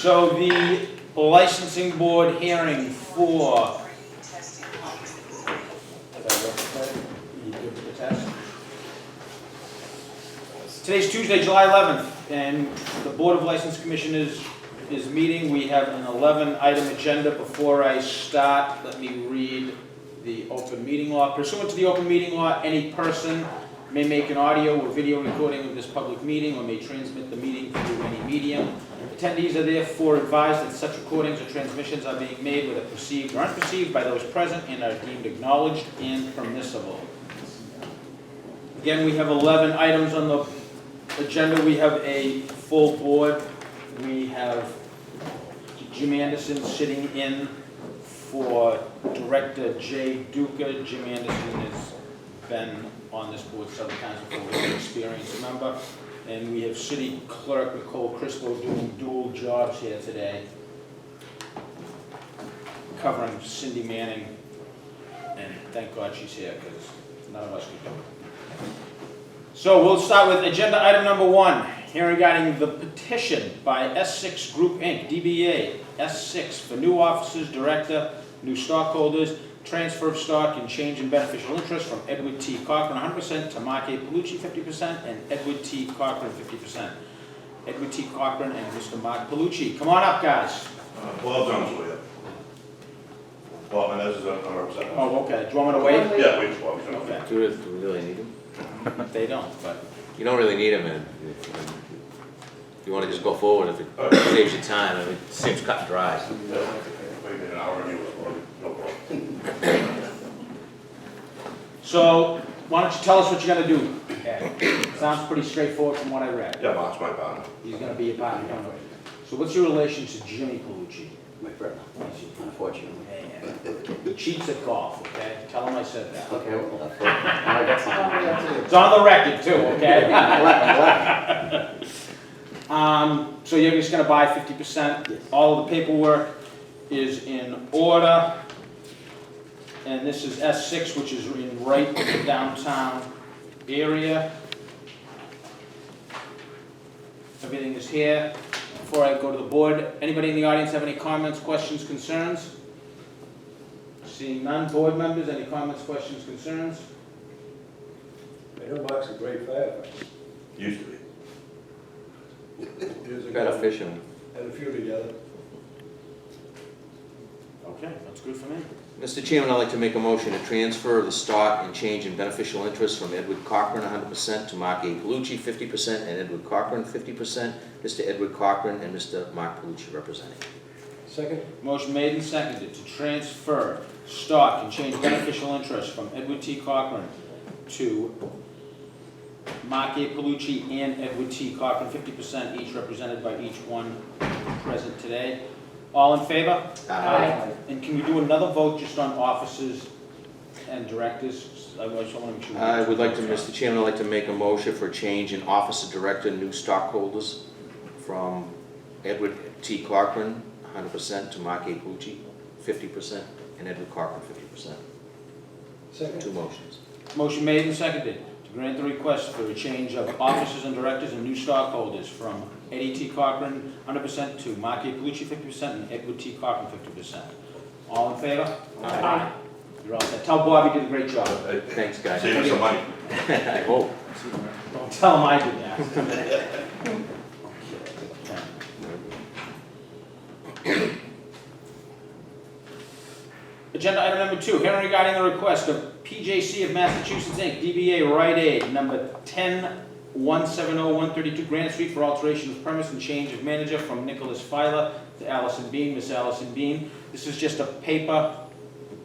So the licensing board hearing for today's Tuesday, July 11th, and the Board of License Commissioners is meeting. We have an 11-item agenda. Before I start, let me read the open meeting law. Pursuant to the open meeting law, any person may make an audio or video recording of this public meeting or may transmit the meeting through any medium. Attendees are therefore advised that such recordings or transmissions are being made whether perceived or unperceived by those present and are deemed acknowledged and permissible. Again, we have 11 items on the agenda. We have a full board. We have Jim Anderson sitting in for Director Jay Duca. Jim Anderson has been on this board several times before. He's an experienced member. And we have City Clerk Nicole Crispo doing dual jobs here today, covering Cindy Manning. And thank God she's here, because none of us could do it. So we'll start with agenda item number 1, here regarding the petition by S6 Group Inc., DBA S6, for new officers, director, new stockholders, transfer of stock and change in beneficial interest from Edward T. Cochran 100% to Mark A. Palucci 50% and Edward T. Cochran 50%. Edward T. Cochran and Mr. Mark Palucci. Come on up, guys. Bob Jones with you. Bob Menezes is our representative. Oh, okay. Do you want me to wait? Yeah, wait, Bob. Okay. Do we really need them? They don't, but You don't really need them, and if you want to just go forward, if it saves you time, I mean, it seems cut and dry. Wait an hour and you was no problem. so why don't you tell us what you're going to do? Okay. Sounds pretty straightforward from what I read. Yeah, Mark's my partner. He's going to be a partner. So what's your relation to Jimmy Palucci? My friend, unfortunately. He cheats at golf, okay? Tell him I said that. Okay, well, I got something. It's on the record too, okay? I'm glad. So you're just gonna buy 50%? Yes. All of the paperwork is in order. And this is S6, which is in right in the downtown area. Everything is here. Before I go to the board, anybody in the audience have any comments, questions, concerns? Seeing none, board members, any comments, questions, concerns? I know Mark's a great firefighter. Used to be. Years ago, Got a fisherman. had a few together. Okay, that's good for me. Mr. Chairman, I'd like to make a motion to transfer the stock and change in beneficial interest from Edward Cochran 100% to Mark A. Palucci 50% and Edward Cochran 50%, Mr. Edward Cochran and Mr. Mark Palucci representing. Second? Motion made and seconded to transfer stock and change beneficial interest from Edward T. Cochran to Mark A. Palucci and Edward T. Cochran, 50% each, represented by each one present today. All in favor? Aye. And can we do another vote just on officers and directors? I just want to make sure. I would like to, Mr. Chairman, I'd like to make a motion for a change in officer, director, new stockholders from Edward T. Cochran 100% to Mark A. Palucci 50% and Edward Cochran 50%. Second? Two motions. Motion made and seconded to grant the request for a change of officers and directors and new stockholders from Eddie T. Cochran 100% to Mark A. Palucci 50% and Edward T. Cochran 50%. All in favor? Aye. You're all set. Tell Bob he did a great job. Thanks, guys. Save us some money. I hope. Don't tell him I did that. Agenda item number 2, hearing regarding the request of PJC of Massachusetts Inc., DBA Rite Aid, number 10-170-132 Granite Street for alteration of premise and change of manager from Nicholas Filer to Allison Bean. Miss Allison Bean. This is just a paper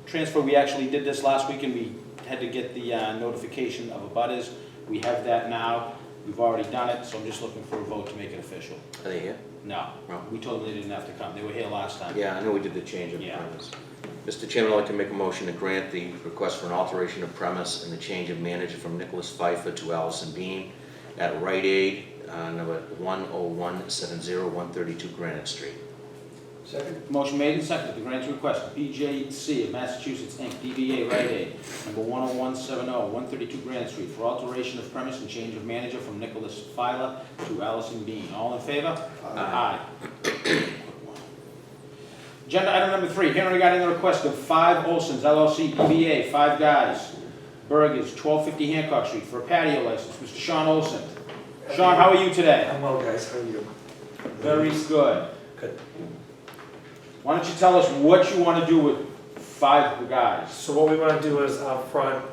transfer. We actually did this last week and we had to get the notification of abutters. We have that now. We've already done it, so I'm just looking for a vote to make it official. Are they here? No, No. we told them they didn't have to come. They were here last time. Yeah, I know we did the change of Yeah. premise. Mr. Chairman, I'd like to make a motion to grant the request for an alteration of premise and the change of manager from Nicholas Pfeiffer to Allison Bean at Rite Aid, number 10170-132 Granite Street. Second? Motion made and seconded to grant the request of BJC of Massachusetts Inc., DBA Rite Aid, number 10170-132 Granite Street, for alteration of premise and change of manager from Nicholas Filer to Allison Bean. All in favor? Aye. Agenda item number 3, hearing regarding the request of 5 Olson's LLC DBA, 5 Guys, Burgers, 1250 Hancock Street for a patio license. Mr. Sean Olson. Sean, how are you today? I'm well, guys, how are you? Very good. Good. Why don't you tell us what you want to do with 5 Guys? So what we want to do is out front,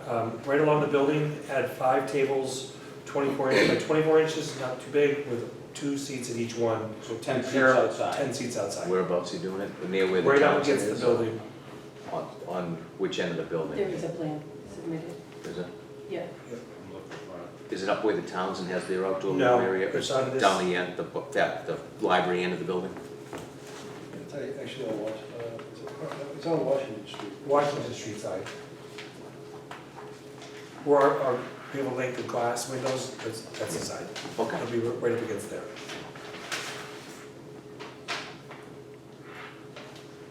right along the building, add 5 tables, 24 inches by 24 inches, not too big, with 2 seats at each one. So 10 seats Pair of outside. 10 seats outside. Whereabouts you doing it? Near where the Right up Townsend against the is? building. On which end of the building? There is a plan submitted, Is it? yeah. Is it up where the Townsend has their outdoor No, area? it's on this- Down the end, the library end of the building? It's actually on it's on Washington Street. Washington Street side. Where our, we have a length of glass windows, that's the side. Okay. It'll be right up against there.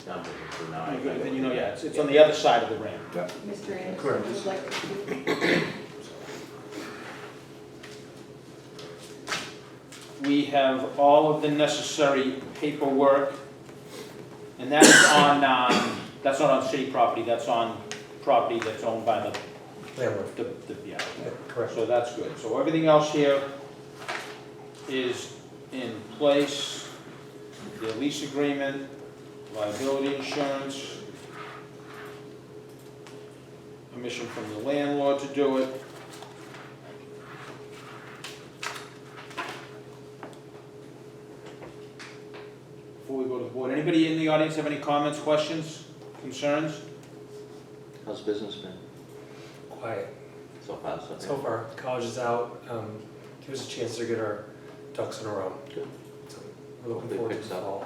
Down there, so now I- Then you know, yeah, it's on the other side of the ramp. Mr. Anderson Correct. would like to speak. We have all of the necessary paperwork, and that is on, that's not on city property, that's on property that's owned by Landlord. yeah. Yeah, correct. So that's good. So everything else here is in place. The lease agreement, liability insurance, permission from the landlord to do it. Before we go to the board, anybody in the audience have any comments, questions, concerns? How's business been Quiet. so far? So far, college is out, give us a chance to get our ducks in a row. Good. So we're looking Hopefully it forward to picks the up. fall.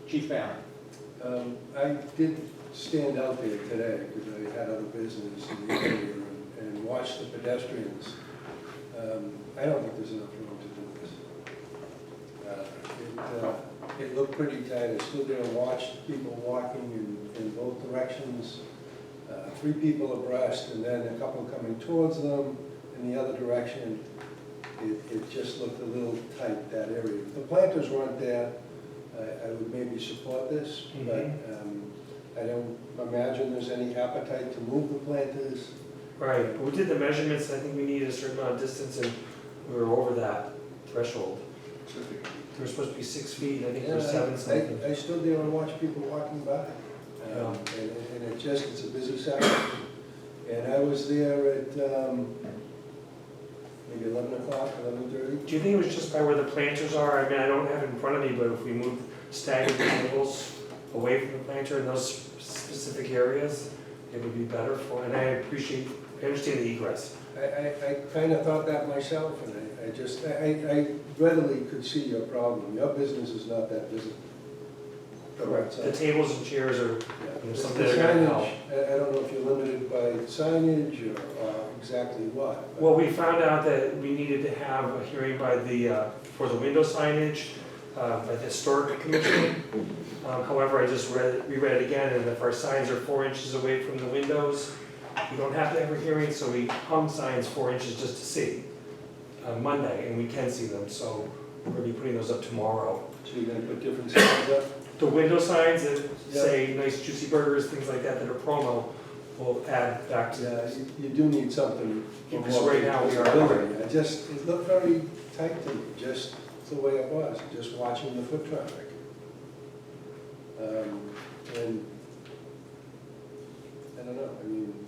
Chief Barron. I did stand out there today because I had other business in the area and watched the pedestrians. I don't think there's enough room to do this. It looked pretty tight. I stood there and watched people walking in both directions, 3 people abreast, and then a couple coming towards them in the other direction. It just looked a little tight, that area. If the planters weren't there, I would maybe support this, but I don't imagine there's any appetite to move the planters. Right, we did the measurements, I think we needed a certain amount of distance, and we were over that threshold. There was supposed to be 6 feet, I think there was 7 something. I stood there and watched people walking by. And it's a busy Saturday. And I was there at maybe 11 o'clock, 11:30. Do you think it was just by where the planters are? I mean, I don't have it in front of me, but if we move staggered tables away from the planter in those specific areas, it would be better for, and I understand the egress. I kind of thought that myself, and I readily could see your problem. Your business is not that busy. The tables and chairs are, Yeah. something The that are gonna help. signage, I don't know if you're limited by signage or exactly what. but- Well, we found out that we needed to have a hearing by for the window signage, by the historic commission. However, I just reread it again, and if our signs are 4 inches away from the windows, we don't have to have a hearing, so we hung signs 4 inches just to see on Monday, and we can see them, so we're gonna be putting those up tomorrow. So you're gonna put different signs up? The window signs that Yeah. say nice juicy burgers, things like that are promo, we'll add back to Yeah, that. you do need something. Because right now we are- Building. It looked very tight to me, just the way it was, just watching the foot traffic. And I don't know, I mean,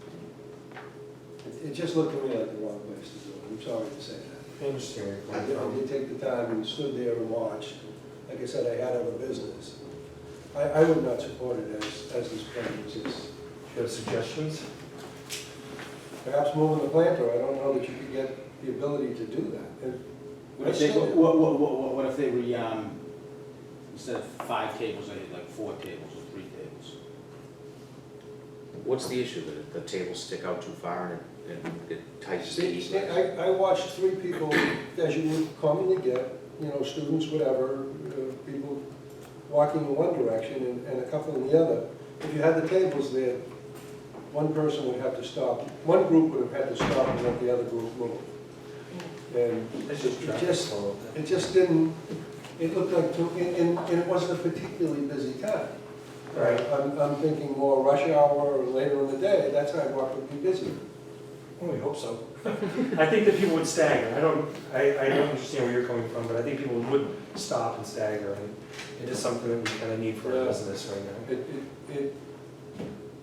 it just looked to me like the wrong place to do it. I'm sorry to say that. I understand where I you're coming did from. take the time and stood there and watched. Like I said, I had other business. I would not support it as this plan exists. Do you have suggestions? Perhaps moving the planter, I don't know that you could get the ability to do that. What if they, what if they instead of 5 tables, they had like 4 tables or 3 tables? What's the issue? That the tables stick out too far and it tightens the See, egress? I watched 3 people, as you would commonly get, students, whatever, people walking in one direction and a couple in the other. If you had the tables there, one person would have to stop, one group would have had to stop and let the other group move. And It's just it traffic just, flow. it just didn't, it looked like, and it wasn't a particularly busy time. Right. I'm thinking more rush hour or later in the day, that sidewalk would be busy. Well, we hope so. I think that people would stagger. I don't understand where you're coming from, but I think people would stop and stagger. And it is something that we kind of need for our business right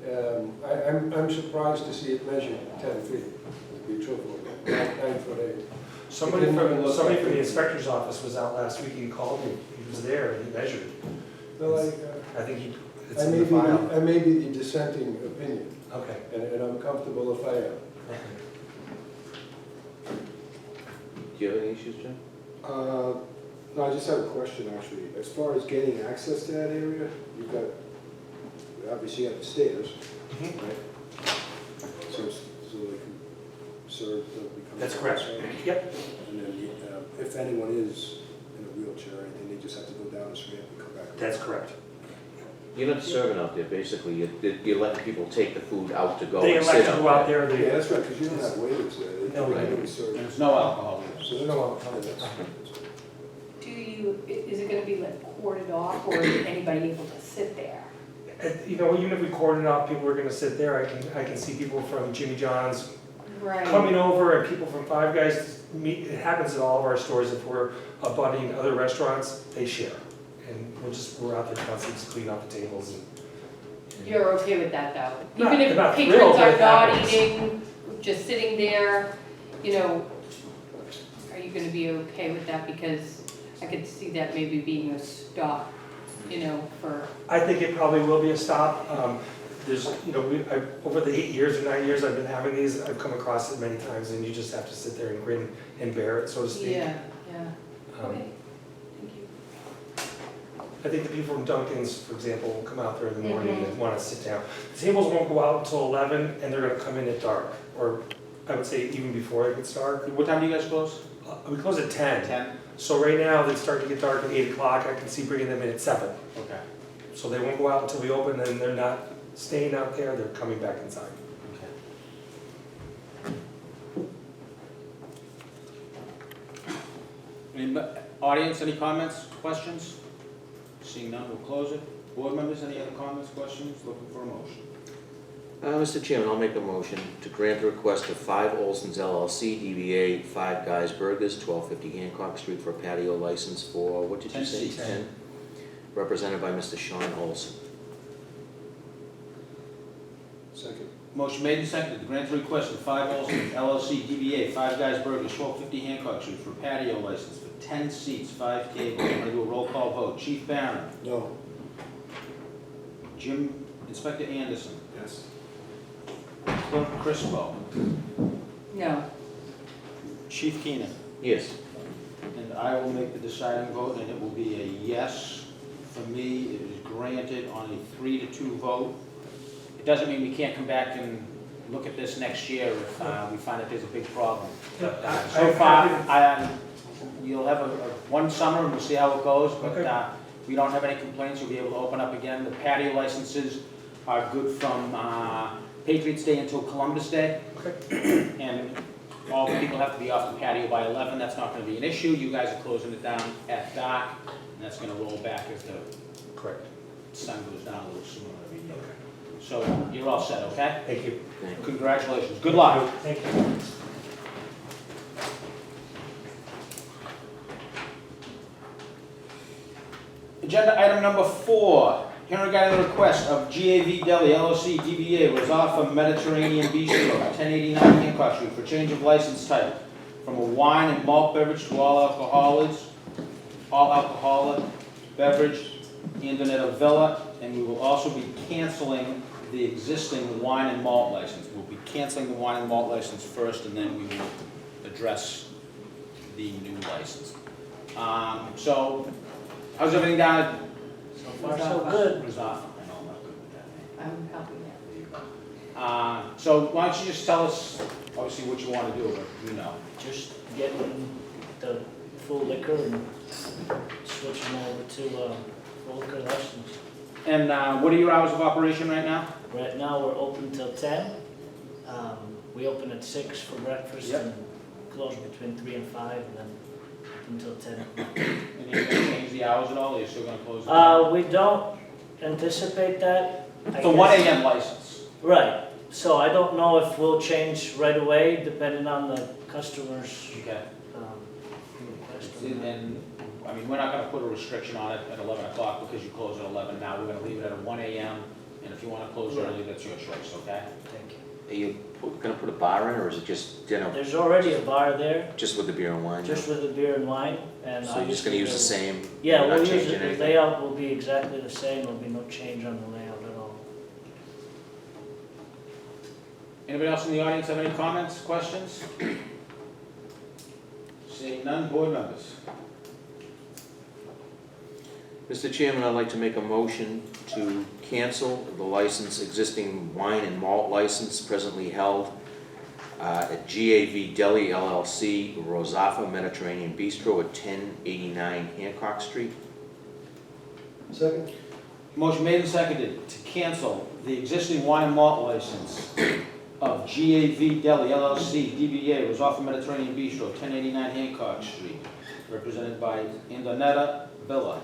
now. I'm surprised to see it measured 10 feet, to be truthful, 9'8". Somebody from the inspector's office was out last week, he called me, he was there and he measured. So I think it's I in may the be, file. I may be the dissenting opinion, Okay. and I'm comfortable if I am. Do you have any issues, Jim? No, I just have a question, actually. As far as getting access to that area, you've got, obviously you have the stairs, Mhm. right? So they can serve the become. That's correct. Yep. And then, if anyone is in a wheelchair or anything, they just have to go down the ramp and come back. That's correct. You're not serving out there, basically, you're letting people take the food out to go They and sit elect to out go out there. there, Yeah, they, that's right, because you don't have waiters there. No, we They don't. don't serve. And there's no alcohol. So there's no alternatives. Is it gonna be like cordoned off, or is anybody able to sit there? you know, even if we cordon off, people are gonna sit there. I can see people from Jimmy John's Right. coming over and people from Five Guys meet. It happens at all of our stores. If we're abutting other restaurants, they share. And we're out there constantly to clean off the tables and. You're okay with that, though? Not- Even not if thrilled, patrons but are it not happens. eating, just sitting there, you know, are you gonna be okay with that? Because I could see that maybe being a stop, you know, for, I think it probably will be a stop. There's, you know, over the 8 years or 9 years I've been having these, I've come across it many times, and you just have to sit there and grin and bear it, so to speak. yeah. Um, Okay, thank you. I think the people from Dunkin's, for example, will come out there in the morning and want to sit down. The tables won't go out until 11, and they're gonna come in at dark, or I would say even before it gets dark. What time do you guys close? We close at 10. 10? So right now, they start to get dark at 8 o'clock. I can see bringing them in at 7. Okay. So they won't go out until we open, and they're not staying out there, they're coming back inside. Audience, any comments, questions? Seeing none, we'll close it. Board members, any other comments, questions? Looking for a motion. Mr. Chairman, I'll make a motion to grant the request of 5 Olson's LLC, DBA Five Guys Burgers, 1250 Hancock Street for a patio license for, what did you 10 say? seats. 10. Represented by Mr. Sean Olson. Second. Motion made and seconded to grant the request of 5 Olson LLC DBA Five Guys Burgers, 1250 Hancock Street for patio license for 10 seats, 5 tables. I'm gonna do a roll call vote. Chief Barron, No. Jim, Inspector Anderson, Yes. Clerk Crispo, No, Chief Keenan, Yes. and I will make the deciding vote, and it will be a yes. For me, it is granted on a 3-2 vote. It doesn't mean we can't come back and look at this next year if we find that there's a big problem. So far, you'll have one summer and we'll see how it goes, but Okay. if we don't have any complaints, you'll be able to open up again. The patio licenses are good from Patriots Day until Columbus Day. Okay. And all the people have to be off the patio by 11. That's not gonna be an issue. You guys are closing it down at dark, and that's gonna roll back as the Correct. sun goes down a little sooner every year. So you're all set, okay? Thank you. Congratulations. Good luck. Thank you. Agenda item number 4, hearing regarding the request of GAV Deli LLC DBA Resorts Mediterranean Bistro, 1089 Hancock Street, for change of license type from a wine and malt beverage to all alcoholic beverage and at a villa, and we will also be canceling the existing wine and malt license. We'll be canceling the wine and malt license first, and then we will address the new license. So, how's everything down? So far, so good. Resolve. I know I'm not good with that name. I'm helping that. There you go. So why don't you just tell us, obviously, what you want to do, but you know. Just getting the full liquor and switching over to full liquor license. And what are your hours of operation right now? Right now, we're open till 10. We open at 6 for breakfast Yep. and close between 3 and 5, and then open till 10. And are you going to change the hours at all, or you're still going to close it? We don't anticipate that. I It's a 1 guess. AM license. Right, so I don't know if we'll change right away, depending on the customer's, Okay. request. And, I mean, we're not gonna put a restriction on it at 11 o'clock because you close at 11 now. We're gonna leave it at 1 AM, and if you wanna close early, that's your choice, okay? Thank you. Are you gonna put a bar in, or is it just dinner, There's already a bar there, just with the beer and wine? just with the beer and wine, and So you're just gonna use the same? Yeah, you're not we'll use changing it, the anything? layout will be exactly the same, there'll be no change on the layout at all. Anybody else in the audience have any comments, questions? Seeing none, board members? Mr. Chairman, I'd like to make a motion to cancel the license, existing wine and malt license presently held at GAV Deli LLC, Rosafa Mediterranean Bistro at 1089 Hancock Street. Second? Motion made and seconded to cancel the existing wine and malt license of GAV Deli LLC, DBA, Rosafa Mediterranean Bistro, 1089 Hancock Street, represented by Indonetta Villa.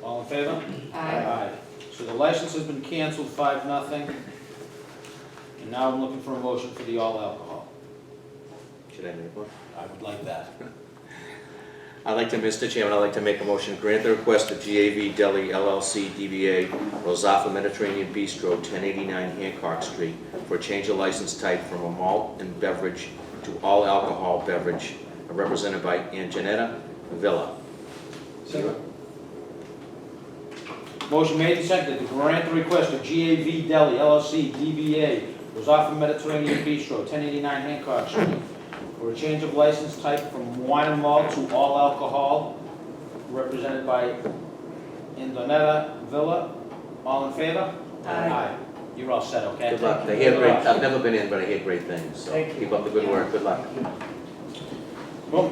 All in favor? Aye. So the license has been canceled, 5-0. And now I'm looking for a motion for the all alcohol. Should I make one? I would like that. Mr. Chairman, I'd like to make a motion to grant the request of GAV Deli LLC, DBA, Rosafa Mediterranean Bistro, 1089 Hancock Street, for a change of license type from a malt and beverage to all alcohol beverage, represented by Anjanetta Villa. Second? Motion made and seconded to grant the request of GAV Deli LLC, DBA, Rosafa Mediterranean Bistro, 1089 Hancock Street, for a change of license type from wine and malt to all alcohol, represented by Indonetta Villa. All in favor? Aye. You're all set, okay? Good luck. I hear great, I've never been in, but I hear great things, so Thank you. keep up the good work. Good luck. Boom.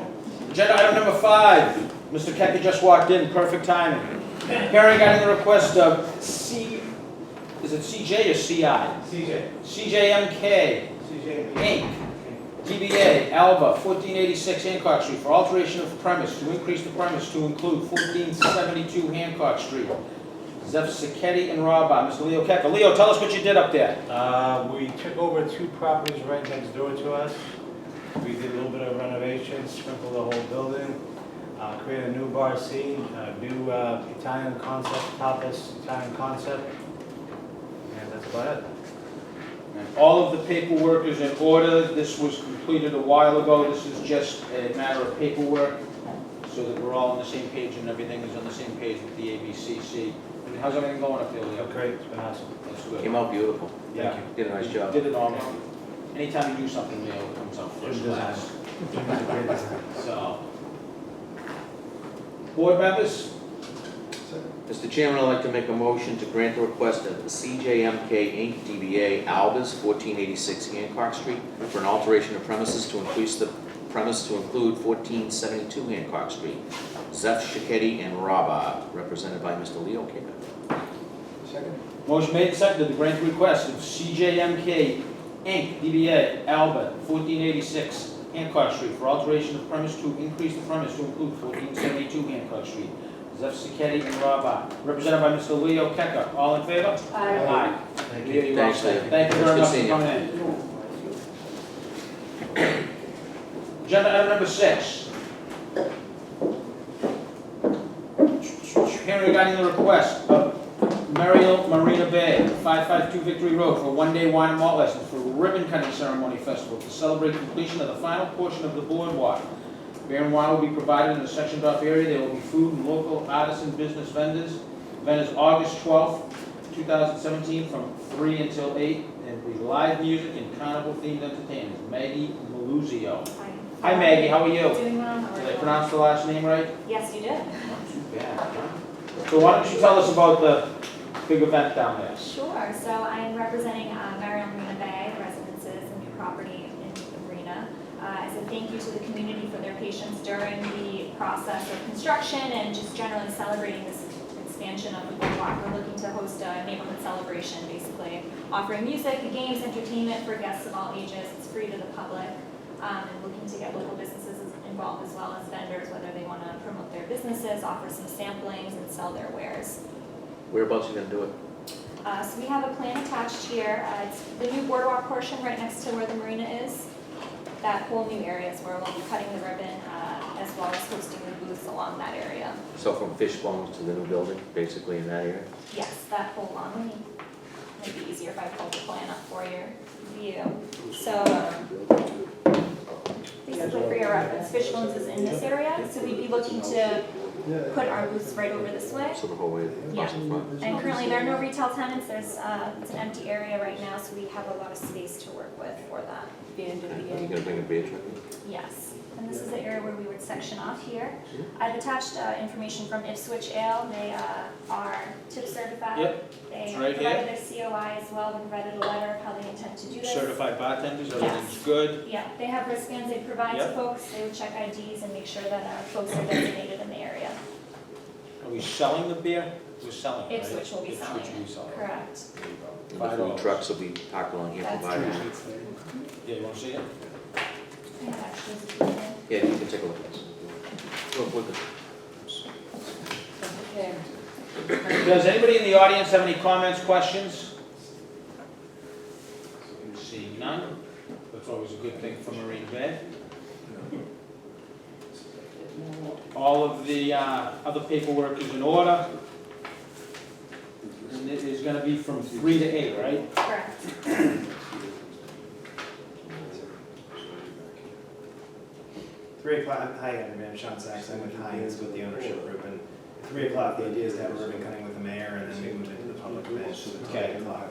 Agenda item number 5. Mr. Keka just walked in, perfect timing. Hearing regarding the request of is it CJ or CI? CJMK Inc. DBA Alba, 1486 Hancock Street, for alteration of premise to increase the premise to include 1472 Hancock Street. Zeph Sacchetti and Rob, Mr. Leo Keka. Leo, tell us what you did up there. We took over 2 properties right next door to us. We did a little bit of renovation, sprinkled the whole building, created a new bar scene, a new Italian concept, tapas Italian concept, and that's about it. And all of the paperwork is in order. This was completed a while ago. This is just a matter of paperwork, so that we're all on the same page and everything is on the same page with the ABCC. And how's everything going up there, Leo? Great, it's been awesome. That's good. Came out beautiful. Yeah. Did a nice You job. Did it all. Anytime you do something, Leo, it comes out first class. So. Board members? Mr. Chairman, I'd like to make a motion to grant the request of the CJMK Inc. DBA Albers, 1486 Hancock Street, for an alteration of premises to increase the premise to include 1472 Hancock Street. Zeph Sacchetti and Rabba, represented by Mr. Leo Keka. Second? Motion made and seconded to grant the request of CJMK Inc., DBA Albert, 1486 Hancock Street, for alteration of premise to increase the premise to include 1472 Hancock Street. Zeph Sacchetti and Rabba, represented by Mr. Leo Keka. All in favor? Aye. Thank Leo, you. you're all Thanks, set. Leo. Thank you very Good much for seeing you. coming in. Agenda item number 6. Hearing regarding the request of Mariel Marina Bay, 552 Victory Road, for a one-day wine and malt license for a ribbon cutting ceremony festival to celebrate completion of the final portion of the boardwalk. Beer and wine will be provided in a sectioned off area. There will be food and local artisan business vendors. Event is August 12th, 2017, from 3 until 8. There will be live music and carnival-themed entertainment. Maggie Maluzio. Hi Maggie, how are you? Doing well, how are Did you? I pronounce the last name right? Yes, you did. Not too bad, huh? So why don't you tell us about the big event down there? Sure, so I'm representing Mariel Marina Bay Residences, a new property in the marina, as a thank you to the community for their patience during the process of construction and just generally celebrating this expansion of the boardwalk. We're looking to host a neighborhood celebration, basically, offering music, games, entertainment for guests of all ages. It's free to the public. And looking to get local businesses involved as well as vendors, whether they want to promote their businesses, offer some samplings, and sell their wares. Whereabouts you gonna do it? So we have a plan attached here. It's the new boardwalk portion right next to where the marina is. That whole new area is where we'll be cutting the ribbon, as well as hosting the booths along that area. So from Fishbones to the new building, basically in that area? Yes, that whole lawn. It'd be easier if I pulled the plan up for your view. So, basically for your reference, Fishbones is in this area, so we'd be looking to put our booths right over this way. So the whole way Yeah. across the front? And currently, there are no retail tenants, it's an empty area right now, so we have a lot of space to work with for that. Band at the You end. gonna bring a beer truck in? Yes, and this is the area where we would section off here. I've attached information from Ipswich Ale, they are tip certified. Yep, They it's right provided their COI as well, and provided a letter of how they intend to do this. certified bartenders, everything's good. Yeah, they have wristbands they provide to Yep. folks, they would check IDs and make sure that folks are designated in the area. Are we selling the beer? We're selling it, right? Ipswich will be selling Ipswich will be it, selling it. correct. There you go. And the food $5. trucks will be parked along here That's provided. correct. Yeah, you wanna see it? I have actually- Yeah, you can take a look at this. Look at Okay. Does anybody in the audience have any comments, questions? Seeing none, that's always a good thing for Marine Bay. All of the other paperwork is in order. And it is gonna be from 3 to 8, right? Correct. 3 o'clock, hi, I'm Sean Sachs, I'm with Hines with the ownership group, and at 3 o'clock, the idea is to have a ribbon cutting with the mayor, and then we move into the public event, so it's Okay. 8 o'clock.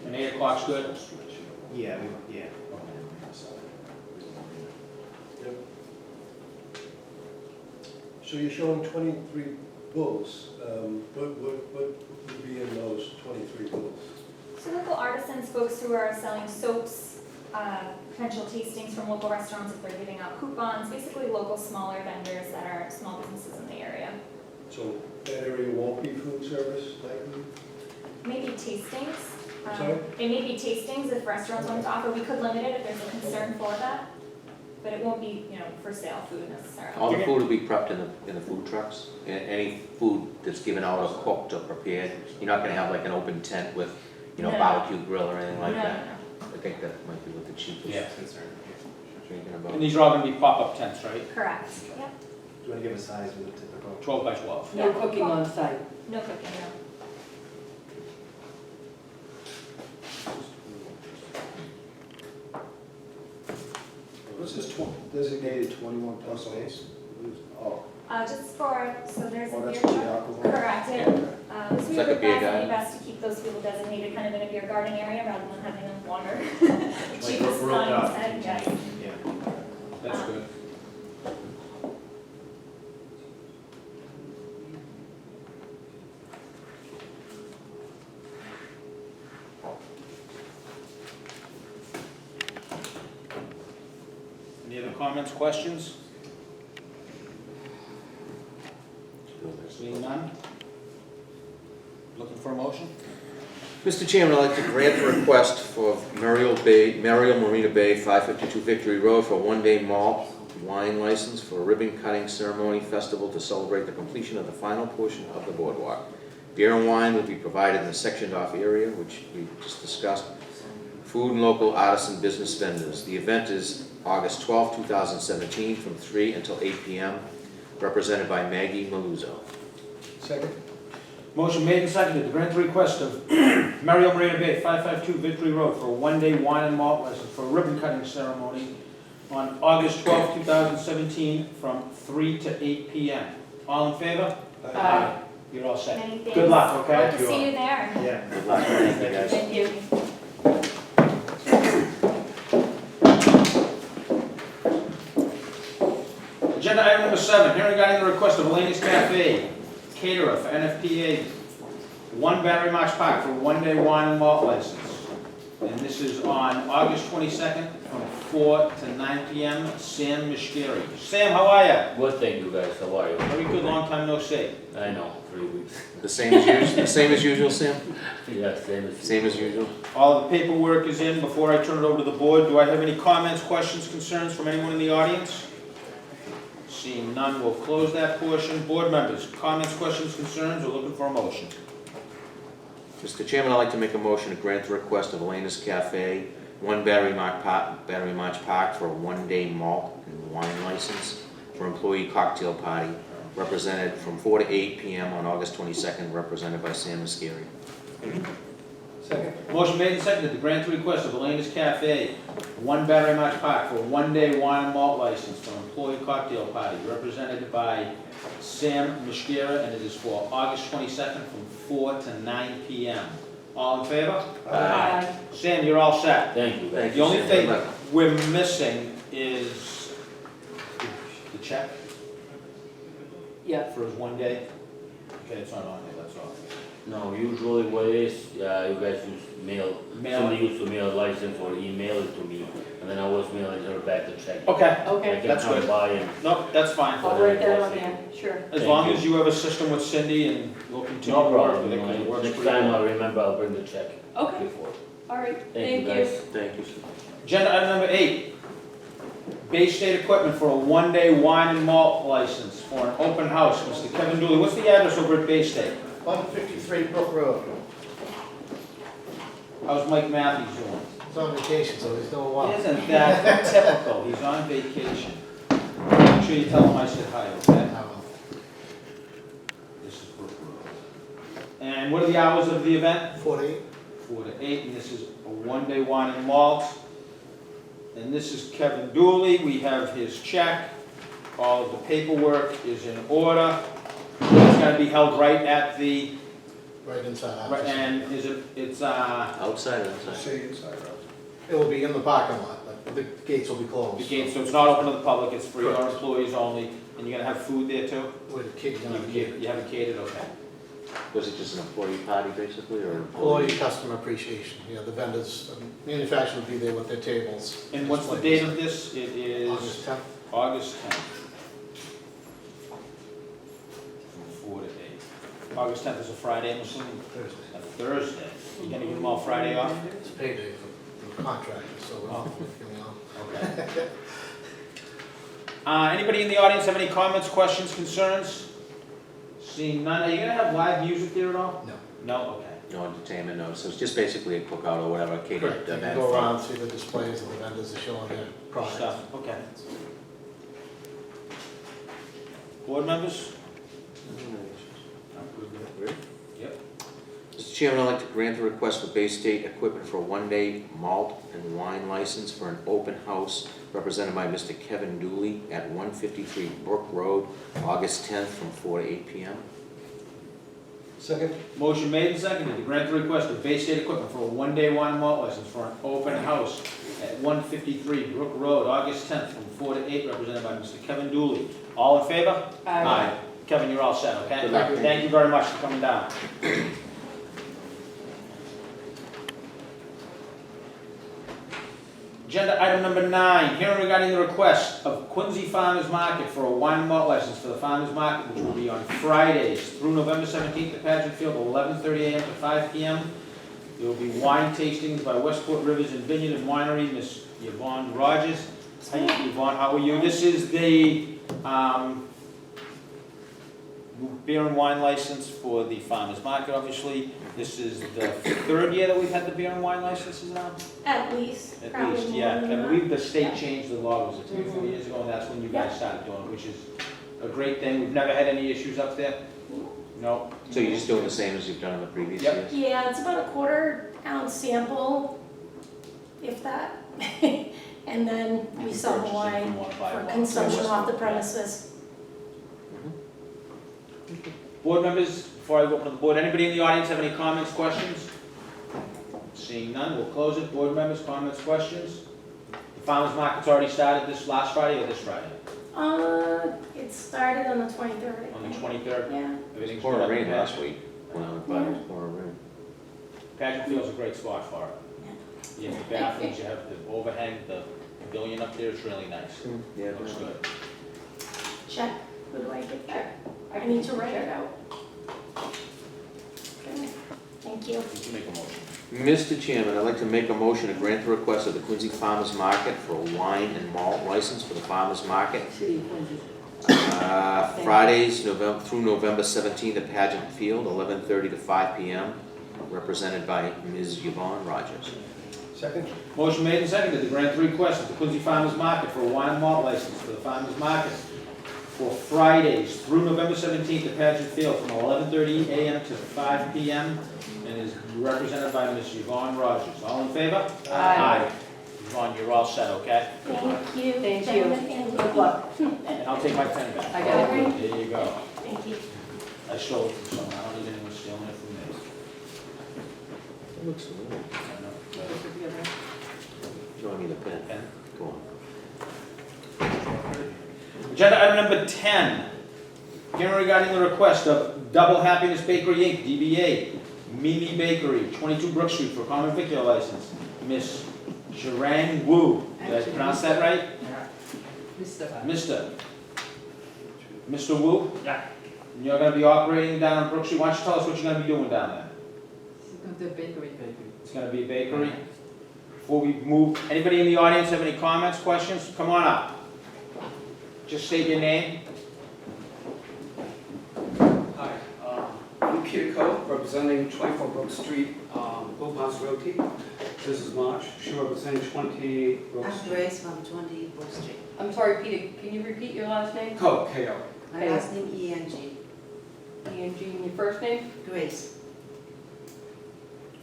And 8 o'clock's good? Yeah, yeah. So you're showing 23 bulls. What would be in those 23 bulls? So local artisans, folks who are selling soaps, potential tastings from local restaurants if they're giving out coupons, basically local smaller vendors that are small businesses in the area. So that area won't be food service likely? Maybe tastings. Sorry? It may be tastings if restaurants want to offer. We could limit it if there's a concern for that, but it won't be, for sale food necessarily. All the food will be prepped in the food trucks. Any food that's given out or cooked or prepared, you're not gonna have like an open tent with, No. barbecue grill or anything like No, that. I think that might be what the chief was Yeah. Concern. thinking about. And these are all gonna be pop-up tents, right? Correct, yep. Do you want to give a size of the typical? 12 by 12. No cooking on site. No cooking, no. What's this designated 21 plus space? Oh, Just for, so there's a oh, beer that's for the truck. alcohol? Correct, Yeah. so It's we like a would beer definitely garden. best to keep those people designated kind of in a beer garden area rather than having them wander. Like Cheapest roped line off. said, yes. Yeah. That's good. Any other comments, questions? Seeing none? Looking for a motion? Mr. Chairman, I'd like to grant the request for Mariel Marina Bay, 552 Victory Road, for a one-day malt wine license for a ribbon cutting ceremony festival to celebrate the completion of the final portion of the boardwalk. Beer and wine will be provided in the sectioned-off area, which we just discussed. Food and local artisan business vendors. The event is August 12, 2017, from 3 until 8 p.m., represented by Maggie Maluzzo. Second? Motion made and seconded to grant the request of Mariel Marina Bay, 552 Victory Road, for a one-day wine and malt license for a ribbon cutting ceremony on August 12, 2017, from 3 to 8 p.m. All in favor? Aye. You're all set. Many thanks. Good luck, okay? Hope to see you there. Yeah. Good luck. Thank you, guys. Thank you. Agenda item number 7, hearing regarding the request of Elaine's Cafe caterer for NFPA 1 Battery March Park for a one-day wine and malt license. And this is on August 22nd from 4 to 9 p.m. Sam Mishkeri. Sam, how are you? Good, thank you guys, how are you? Very good, long time no see. I know, 3 weeks. The same as usual, Sam? Yeah, same as. Same as usual? All the paperwork is in. Before I turn it over to the board, do I have any comments, questions, concerns from anyone in the audience? Seeing none, we'll close that portion. Board members, comments, questions, concerns, or looking for a motion? Mr. Chairman, I'd like to make a motion to grant the request of Elena's Cafe, 1 Battery March Park for a one-day malt and wine license for employee cocktail party, represented from 4 to 8 p.m. on August 22nd, represented by Sam Muscari. Second. Motion made and seconded to grant the request of Elena's Cafe, 1 Battery March Park for a one-day wine and malt license for an employee cocktail party, represented by Sam Mishkera, and it is for August 22nd from 4 to 9 p.m. All in favor? Aye. Sam, you're all set. Thank you. Thank The you, only Sam. thing we're missing is the check Yeah. for his one day. Okay, it's not on there, that's all. No, usually what it is, you guys use mail. Mail. Somebody used to mail a license or email it to me, and then I was mailing her back the check. Okay, I Okay, can that's come good. by and, nope, that's fine. I'll write that on there, sure. As Thank long you. as you have a system with Cindy and we'll continue no to work problem, with it, 'cause it works next pretty time well. I'll remember, I'll bring the check Okay, before. all right, Thank thank you you. guys. Thank you, sir. Agenda item number 8, Bay State Equipment for a one-day wine and malt license for an open house. Mr. Kevin Dooley, what's the address over at Bay State? 153 Brook Road. How's Mike Matthews doing? He's on vacation, so he's doing well. Isn't that typical? He's on vacation. Make sure you tell him I said hi, okay? This is Brook Road. And what are the hours of the event? 48. 4 to 8, and this is a one-day wine and malt. And this is Kevin Dooley. We have his check. All of the paperwork is in order. It's gonna be held right at the, Right inside right- and is it, it's, Outside or inside? Say inside out. It will be in the parking lot, like, the gates will be closed. the gate, so it's not open to the public, it's for your Correct. employees only, and you're gonna have food there too? With the kids gonna be You have it catered, okay. Was it just an employee party, basically, or? employee customer appreciation, the vendors, manufacturers will be there with their tables. And what's the date of this? It is August 10th. August 10th. From 4 to 8. August 10th is a Friday, I'm assuming? Thursday. A Thursday. You gonna give them all Friday off? It's payday for contractors, so we're Oh. giving off. Okay. Anybody in the audience have any comments, questions, concerns? Seeing none, are you gonna have live music there at all? No. No, okay. No entertainment, no, so it's just basically a cookout or whatever, catered Correct, you can event. go for- around, see the displays of the vendors are showing their products. Stuff, okay. Board members? I'm good with it. Yep. Mr. Chairman, I'd like to grant the request for Bay State Equipment for a one-day malt and wine license for an open house represented by Mr. Kevin Dooley at 153 Brook Road, August 10th from 4 to 8 p.m. Second. Motion made and seconded to grant the request of Bay State Equipment for a one-day wine and malt license for an open house at 153 Brook Road, August 10th, from 4 to 8, represented by Mr. Kevin Dooley. All in favor? Aye. Kevin, you're all set, okay? Good luck. Thank you very much for coming down. Agenda item number 9, hearing regarding the request of Quincy Farmers Market for a wine and malt license for the Farmers Market, which will be on Fridays through November 17th at Pageant Field, 11:30 a.m. to 5 p.m. There will be wine tastings by Westport Rivers and Vineyard and Winery, Miss Yvonne Rogers. Hi, Yvonne, how are you? This is the beer and wine license for the Farmers Market, obviously. This is the 3rd year that we've had the beer and wine licenses now? At least, At probably least, more yeah. than I that. believe the state Yeah. changed the law, was it 3 or 4 years ago, and that's when you guys started doing it, which is a great thing. We've never had any issues up there? No? So you're just doing the same as you've done in the previous Yep. years? Yeah, it's about a quarter-ounce sample, if that. And then we can sell the purchase it if you wine wanna buy for one. consumption off the Yeah. premises. Board members, before I go up to the board, anybody in the audience have any comments, questions? Seeing none, we'll close it. Board members, comments, questions? The farmers market's already started this last Friday or this Friday? It started on the 23rd. I On the think. 23rd? Yeah. Everything's Pouring good up rain there? last week, when I was by, it was pouring rain. Pageant Field's a great spot for it. You have the bathrooms, you have the overhang, the pavilion up there, it's really nice. Yeah. Looks good. Check, who do I give that? I need to write it out. Okay, thank you. You can make a motion. Mr. Chairman, I'd like to make a motion to grant the request of the Quincy Farmers Market for a wine and malt license for the Farmers Market. City of Quincy. Fridays, through November 17th at Pageant Field, 11:30 to 5 p.m. represented by Ms. Yvonne Rogers. Second? Motion made and seconded to grant the request of the Quincy Farmers Market for a wine and malt license for the Farmers Market for Fridays through November 17th at Pageant Field from 11:30 a.m. to 5 p.m. and is represented by Ms. Yvonne Rogers. All in favor? Aye. Yvonne, you're all set, okay? Thank you. Thank you. gentlemen, and Good luck. And I'll take my pen back. I got it. There you go. Thank you. I stole it from someone. I don't need anyone stealing it from me. It looks a little, I know. you don't need a pen. Pen. Go on. Agenda item number 10. Hearing regarding the request of Double Happiness Bakery Inc., DBA, Mimi Bakery, 22 Brook Street for a common vicular license. Miss Zhirang Wu. Did I pronounce that right? Mr. Wu? Yeah. And you're gonna be operating down on Brook Street. Why don't you tell us what you're gonna be doing down there? It's gonna be a bakery. Before we move, anybody in the audience have any comments, questions? Come on up. Just state your name. Hi, I'm Peter Coe, representing 24 Brook Street, Bopaz Realty. This is March, she representing 20 Brook I'm Street. Grace from 20 Brook Street. I'm sorry, Peter, can you repeat your last name? Coe, K-O. My last name E-N-G. E-N-G, and your first name? Grace.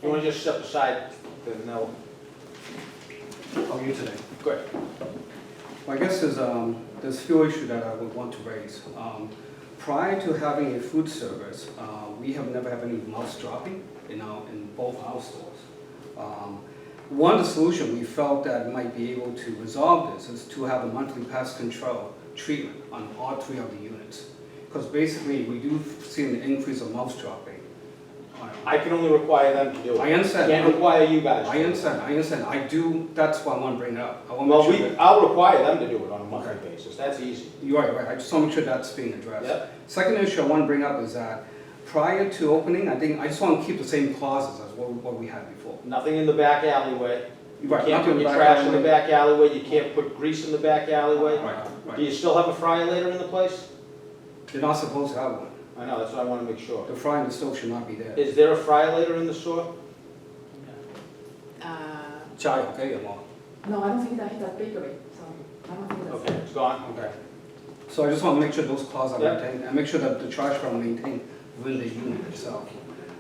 You wanna just step aside, then no. How are you today? Good. Well, I guess there's a few issues that I would want to raise. Prior to having a food service, we have never had any mouse dropping in both our stores. One of the solutions we felt that might be able to resolve this is to have a monthly pest control treatment on all 3 of the units. Because basically, we do see an increase of mouse dropping. I can only require them to do it. I understand. Can't require you guys. to I do it. understand, I do, that's why I want to bring it up. I want to Well, make sure that. I'll require them to do it on a monthly basis. That's easy. You're right, I just want to make sure that's being addressed. Yep. Second issue I want to bring up is that prior to opening, I just want to keep the same clauses as what we had before. Nothing in the back alleyway. You Right, can't nothing put in your the trash back in the alleyway. back alleyway. You can't put grease in the back alleyway. Right. Do you still have a fryer later in the place? You're not supposed to have one. I know, that's what I want to make sure. The fry and the stove should not be there. Is there a fryer later in the store? Chai, okay, I'm on. No, I don't think that he's a bakery, so I don't think that's. Okay, it's gone? Okay. So I just want to make sure those clauses are Yeah. maintained, and make sure that the trash are maintained within the unit itself.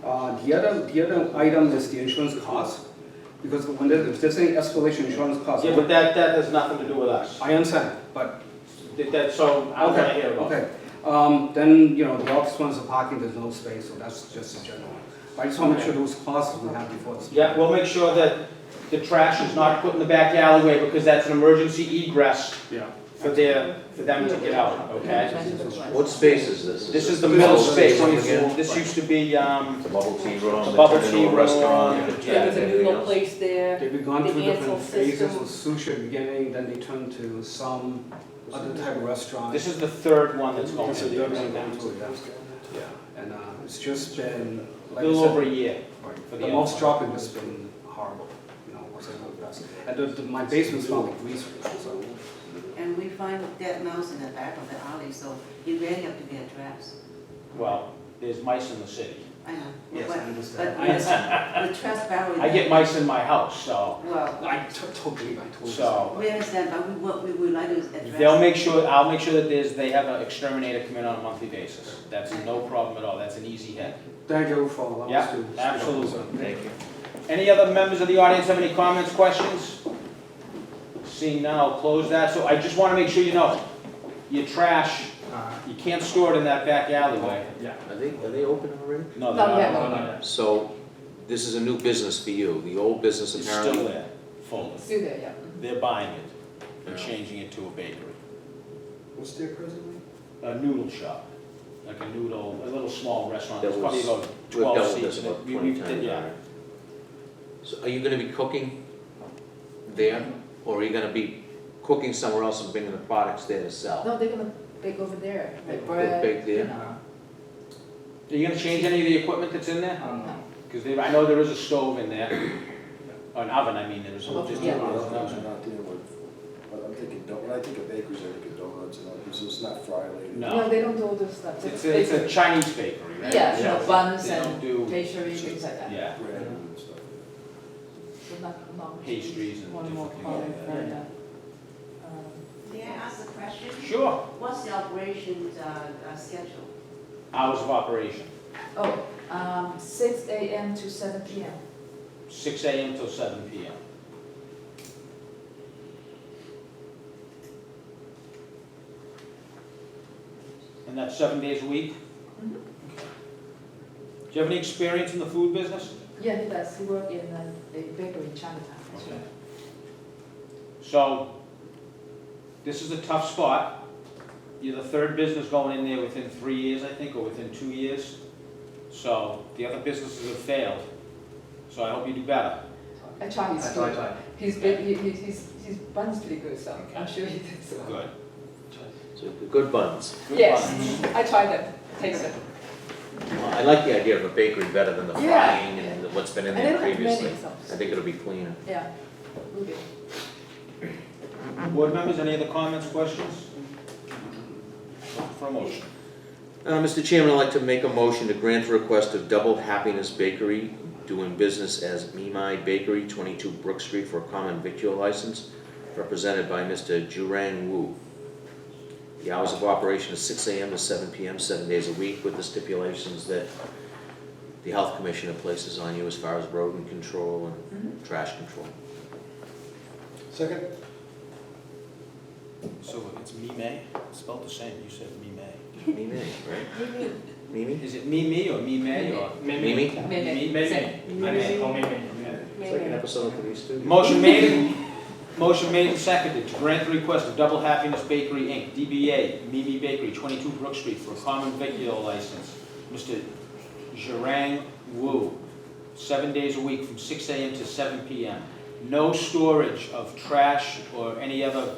The other item is the insurance cost, because if there's any escalation insurance costs. Yeah, but that has nothing to do with us. I understand, but So, I'm gonna hear about it. Okay, then, the office ones are parking, there's no space, so that's just a general. I just want to make sure those clauses we have before this. Yeah, we'll make sure that the trash is not put in the back alleyway because that's an emergency egress Yeah. for them to get out, okay? What space is this? This is the middle space. Again? This used to be, The bubble tea room. The bubble turned tea into a room. restaurant. Yeah, There was a everything noodle else. place there. They've gone The through different Ansel phases system. with sushi at the beginning, then they turned to some other type of restaurant. this is the third one that's going This to is the the other one extent. going to it, yeah. And it's just been, A like I little said, over a year. right, for the the most other dropping has been horrible, what's it the best. And my basement smelled like grease, so. And we find dead mouse in the back of the alley, so it really have to be addressed. Well, there's mice in the city. I know. Yes, But- I understand. But the trash barrel. I get mice in my house, so, Well, I totally. so. we understand, but we would like to address. I'll make sure that they have an exterminator come in on a monthly basis. That's no problem at all. That's an easy hit. Thank you for allowing Yeah, us to. speak up. absolutely. Thank you. Any other members of the audience have any comments, questions? Seeing none, I'll close that. So I just want to make sure you know, your trash, you can't store it in that back alleyway. Yeah. Are they open already? No, they're Not yet. not. So, this is a new business for you. The old business It's apparently. still there, full. Still there, yeah. They're buying it and changing it to a bakery. What's there presently? A noodle shop, like a little small restaurant. That It's probably was- about We've 12 dealt with seats. this in it. about We 20 did, times. yeah. already. So are you gonna be cooking there, or are you gonna be cooking somewhere else and bringing the products there to sell? No, they're gonna bake over there, like They'll bread. bake there? Are you gonna change any of the equipment that's in there? Because I know there is a stove in there, or an oven, I mean, there is. Oh, just- yeah. I'm not dealing with, but I'm thinking, when I think of bakeries, I think of donuts donuts and all, so it's not fry related. No. they don't do all this stuff. It's a Chinese bakery, right? Yeah, you know, buns They don't and do, pastry, things like that. yeah, Bread and stuff. So not pastries and one more different column things like for that. that. May I ask a question? Sure. What's the operations schedule? Hours of operation, 6 a.m. to 7 p.m. 6 a.m. till 7 p.m. And that's 7 days a week? Mhm. Do you have any experience in the food business? Yeah, he does. He works in a bakery in Chinatown. Okay. So, this is a tough spot. You're the third business going in there within 3 years, I think, or within 2 years. So, the other businesses have failed. So I hope you do better. I try his food. He's buns pretty good, so I'm sure he did so. Good. So good buns. Good Yes, buns. I tried them. Taste them. Well, I like the idea of a bakery better than the Yeah. frying and what's been in And they there don't have previously. many, so. I think it'll be cleaner. Yeah. Okay. Board members, any other comments, questions? Looking for a motion. Mr. Chairman, I'd like to make a motion to grant the request of Double Happiness Bakery, doing business as Mimai Bakery, 22 Brook Street, for a common victual license, represented by Mr. Jurang Wu. The hours of operation is 6 a.m. to 7 p.m., 7 days a week, with the stipulations that the health commissioner places on you as far as rodent control and trash control. Second? So it's Mime, spelled the same, you said Mime. Mimi, right? Mimi? Is it Mimi or Mime or? Mimi? Mimi? Mime. It's like an episode of these two. Motion made and seconded to grant the request of Double Happiness Bakery, Inc., DBA Mimi Bakery, 22 Brook Street, for a common victual license. Mr. Zhirang Wu, 7 days a week from 6 a.m. to 7 p.m. No storage of trash or any other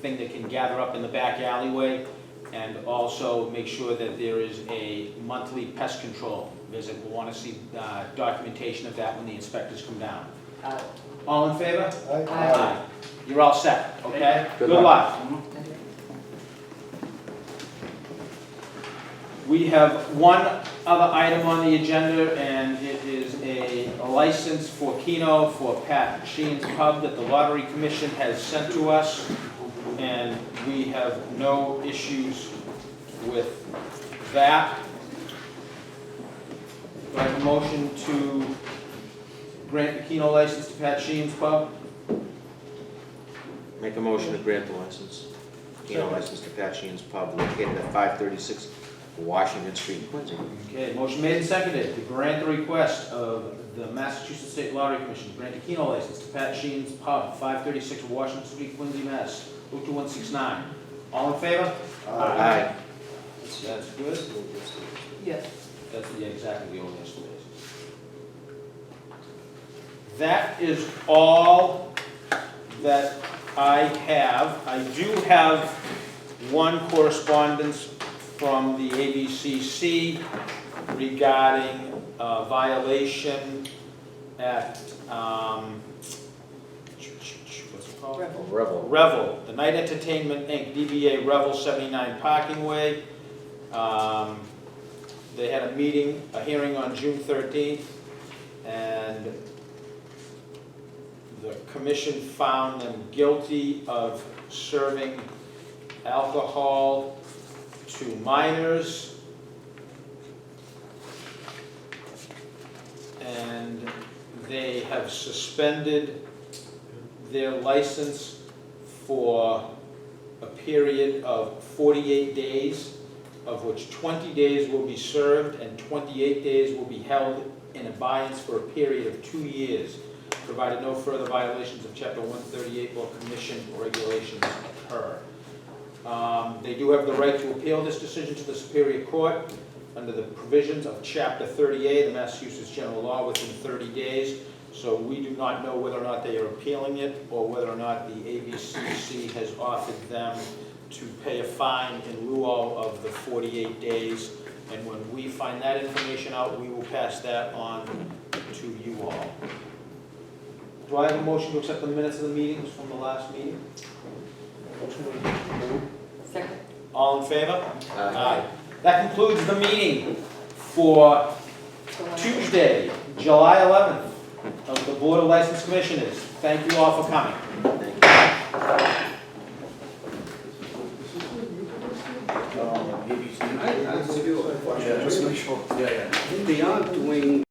thing that can gather up in the back alleyway. And also make sure that there is a monthly pest control visit. We'll want to see documentation of that when the inspectors come down. All in favor? Aye. You're all set, okay? Good Good luck. luck. We have one other item on the agenda, and it is a license for Keno for Pat Sheen's Pub that the Lottery Commission has sent to us, and we have no issues with that. Do I have a motion to grant the Keno license to Pat Sheen's Pub? Make a motion to grant the license. Keno license to Pat Sheen's Pub, located at 536 Washington Street, Quincy. Okay, motion made and seconded to grant the request of the Massachusetts State Lottery Commission to grant a Keno license to Pat Sheen's Pub, 536 Washington Street, Quincy, Mass. 02169. All in favor? Aye. That's good. Yes. That's exactly the old yesterday's. That is all that I have. I do have one correspondence from the ABCC regarding a violation at, what's it called? Revel, the Night Entertainment Inc., DBA Revel 79 Parking Way. They had a hearing on June 13th, and the commission found them guilty of serving alcohol to minors, and they have suspended their license for a period of 48 days, of which 20 days will be served and 28 days will be held in abeyance for a period of 2 years, provided no further violations of Chapter 138 or Commission regulations occur. They do have the right to appeal this decision to the Superior Court under the provisions of Chapter 30A of the Massachusetts General Law within 30 days. So we do not know whether or not they are appealing it, or whether or not the ABCC has offered them to pay a fine in lieu of the 48 days. And when we find that information out, we will pass that on to you all. Do I have a motion to accept the minutes of the meetings from the last meeting? Second. All in favor? Aye. That concludes the meeting for Tuesday, July 11th, of the Board of License Commissioners. Thank you all for coming. I ask you a question. Just make sure. They are doing